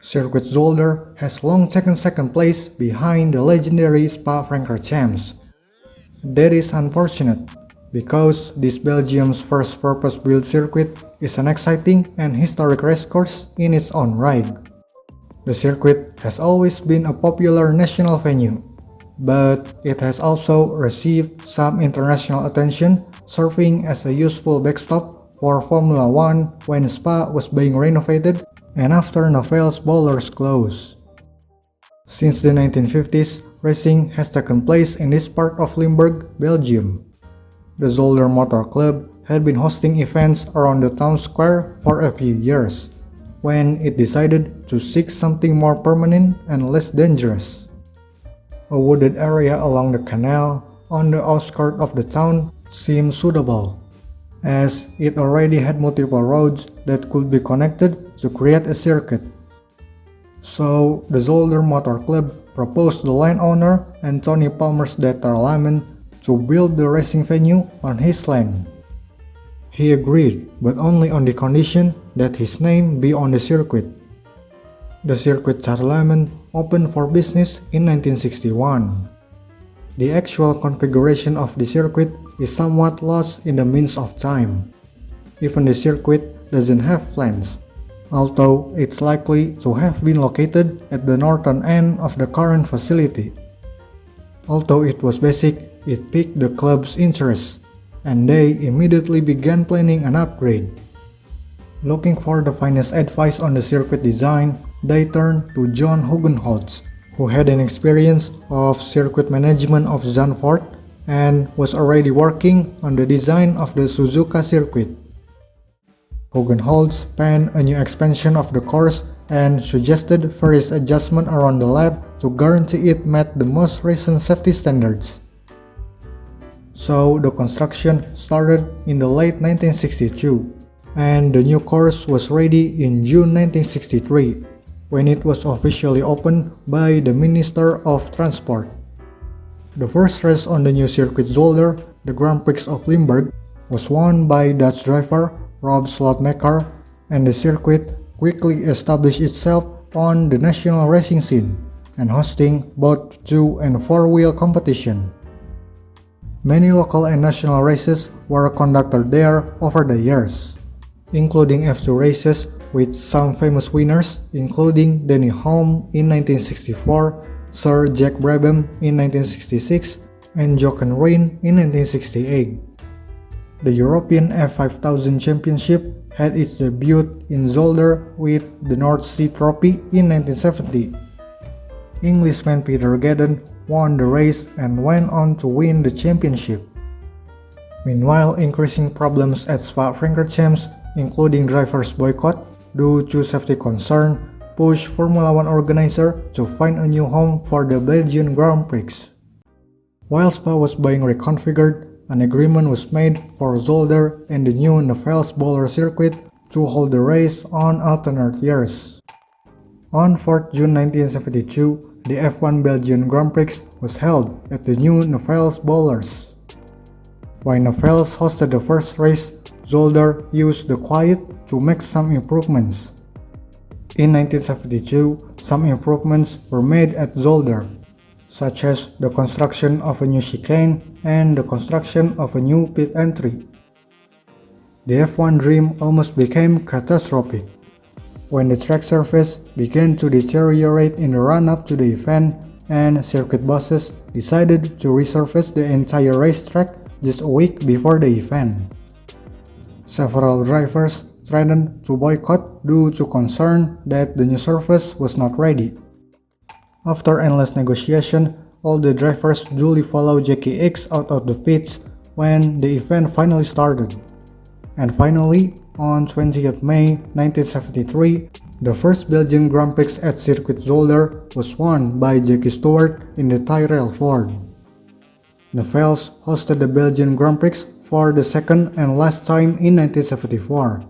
Circuit Zolder has long taken second place behind the legendary Spa-Francorchamps. That is unfortunate, because this Belgium's first purpose-built circuit is an exciting and historic racecourse in its own right. The circuit has always been a popular national venue, but it has also received some international attention, serving as a useful backstop for Formula One when Spa was being renovated and after Novel's bowlers closed. Since the 1950s, racing has taken place in this part of Limburg, Belgium. The Zolder Motor Club had been hosting events around the town square for a few years, when it decided to seek something more permanent and less dangerous. A wooded area along the canal on the outskirts of the town seemed suitable, as it already had multiple roads that could be connected to create a circuit. So the Zolder Motor Club proposed the landowner Anthony Palmersted Tarlamen to build the racing venue on his land. He agreed, but only on the condition that his name be on the circuit. The Circuit Tarlamen opened for business in 1961. The actual configuration of the circuit is somewhat lost in the midst of time. Even the circuit doesn't have plans, although it's likely to have been located at the northern end of the current facility. Although it was basic, it piqued the club's interest, and they immediately began planning an upgrade. Looking for the finest advice on the circuit design, they turned to John Hugenholtz, who had an experience of circuit management of Zandvoort and was already working on the design of the Suzuka circuit. Hugenholtz planned a new expansion of the course and suggested various adjustments around the lap to guarantee it met the most recent safety standards. So the construction started in the late 1962, and the new course was ready in June 1963, when it was officially opened by the Minister of Transport. The first race on the new Circuit Zolder, the Grand Prix of Limburg, was won by Dutch driver Rob Slotmaker, and the circuit quickly established itself on the national racing scene and hosting both 2- and 4-wheel competition. Many local and national races were conducted there over the years, including F2 races with some famous winners including Denny Hulme in 1964, Sir Jack Brabham in 1966, and Jochen Rindt in 1968. The European F5000 Championship had its debut in Zolder with the North Sea Trophy in 1970. Englishman Peter Gadden won the race and went on to win the championship. Meanwhile, increasing problems at Spa-Francorchamps, including drivers' boycott due to safety concern, pushed Formula One organizer to find a new home for the Belgian Grand Prix. While Spa was being reconfigured, an agreement was made for Zolder and the new Novel's bowler circuit to hold the race on alternate years. On 4 June 1972, the F1 Belgian Grand Prix was held at the new Novel's bowlers. While Novel's hosted the first race, Zolder used the quiet to make some improvements. In 1972, some improvements were made at Zolder, such as the construction of a new chicane and the construction of a new pit entry. The F1 dream almost became catastrophic when the track surface began to deteriorate in the run-up to the event, and circuit bosses decided to resurface the entire racetrack just a week before the event. Several drivers threatened to boycott due to concern that the new surface was not ready. After endless negotiation, all the drivers duly followed Jackie X out of the pits when the event finally started. And finally, on 20th May 1973, the first Belgian Grand Prix at Circuit Zolder was won by Jackie Stewart in the Tyrrell Ford. Novel's hosted the Belgian Grand Prix for the second and last time in 1974.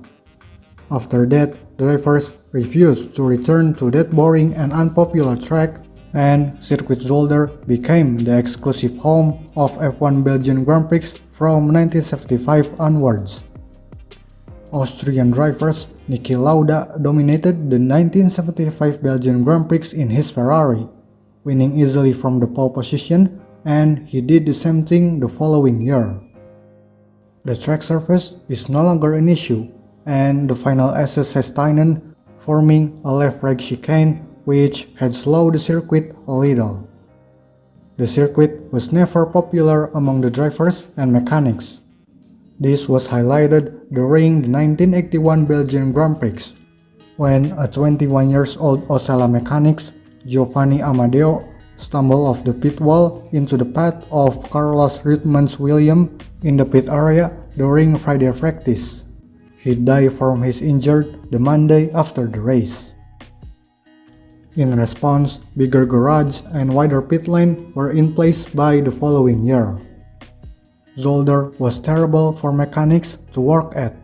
After that, drivers refused to return to that boring and unpopular track, and Circuit Zolder became the exclusive home of F1 Belgian Grand Prix from 1975 onwards. Austrian drivers Niki Lauda dominated the 1975 Belgian Grand Prix in his Ferrari, winning easily from the pole position, and he did the same thing the following year. The track surface is no longer an issue, and the final SS has tightened, forming a left right chicane which had slowed the circuit a little. The circuit was never popular among the drivers and mechanics. This was highlighted during the 1981 Belgian Grand Prix, when a 21-year-old Osella mechanic, Giovanni Amadeo, stumbled off the pit wall into the path of Carlos Reutemanns Williams in the pit area during Friday practice. He died from his injury the Monday after the race. In response, bigger garage and wider pit lane were in place by the following year. Zolder was terrible for mechanics to work at,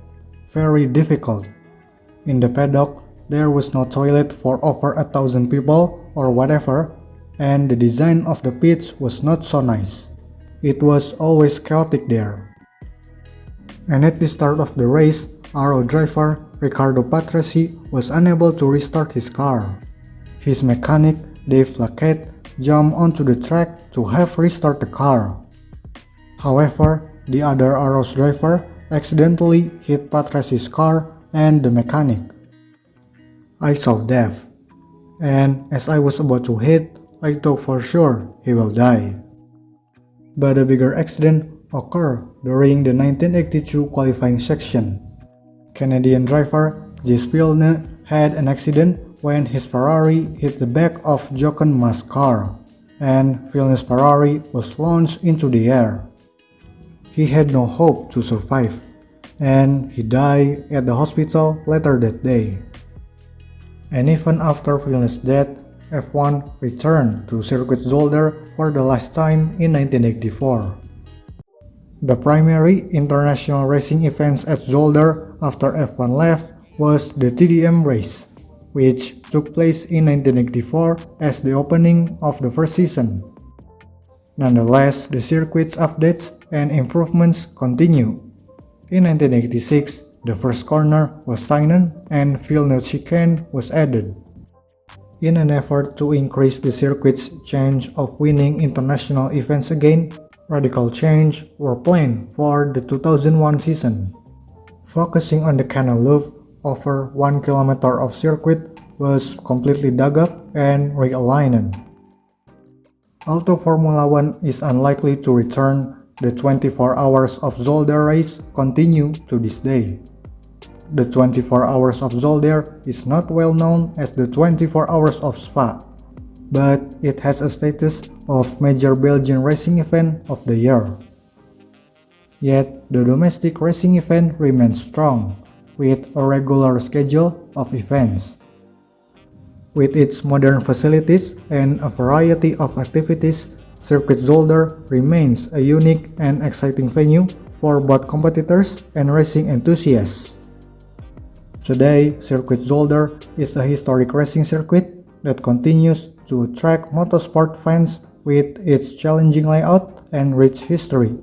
very difficult. In the paddock, there was no toilet for over 1,000 people or whatever, and the design of the pits was not so nice. It was always chaotic there. And at the start of the race, our driver, Riccardo Patrese, was unable to restart his car. His mechanic, Dave Laquette, jumped onto the track to have restart the car. However, the other Arrows driver accidentally hit Patrese's car and the mechanic. I saw death, and as I was about to hit, I thought for sure he will die. But a bigger accident occurred during the 1982 qualifying section. Canadian driver Gilles Villeneuve had an accident when his Ferrari hit the back of Jochen Mass's car, and Villeneuve's Ferrari was launched into the air. He had no hope to survive, and he died at the hospital later that day. And even after Villeneuve's death, F1 returned to Circuit Zolder for the last time in 1984. The primary international racing events at Zolder after F1 left was the TDM race, which took place in 1984 as the opening of the first season. Nonetheless, the circuit's updates and improvements continue. In 1986, the first corner was tightened and Villeneuve chicane was added. In an effort to increase the circuit's chance of winning international events again, radical changes were planned for the 2001 season. Focusing on the canal loop, over 1 kilometer of circuit was completely dug up and realigned. Although Formula One is unlikely to return, the 24 hours of Zolder race continue to this day. The 24 hours of Zolder is not well known as the 24 hours of Spa, but it has a status of major Belgian racing event of the year. Yet, the domestic racing event remains strong, with a regular schedule of events. With its modern facilities and a variety of activities, Circuit Zolder remains a unique and exciting venue for both competitors and racing enthusiasts. Today, Circuit Zolder is a historic racing circuit that continues to attract motorsport fans with its challenging layout and rich history.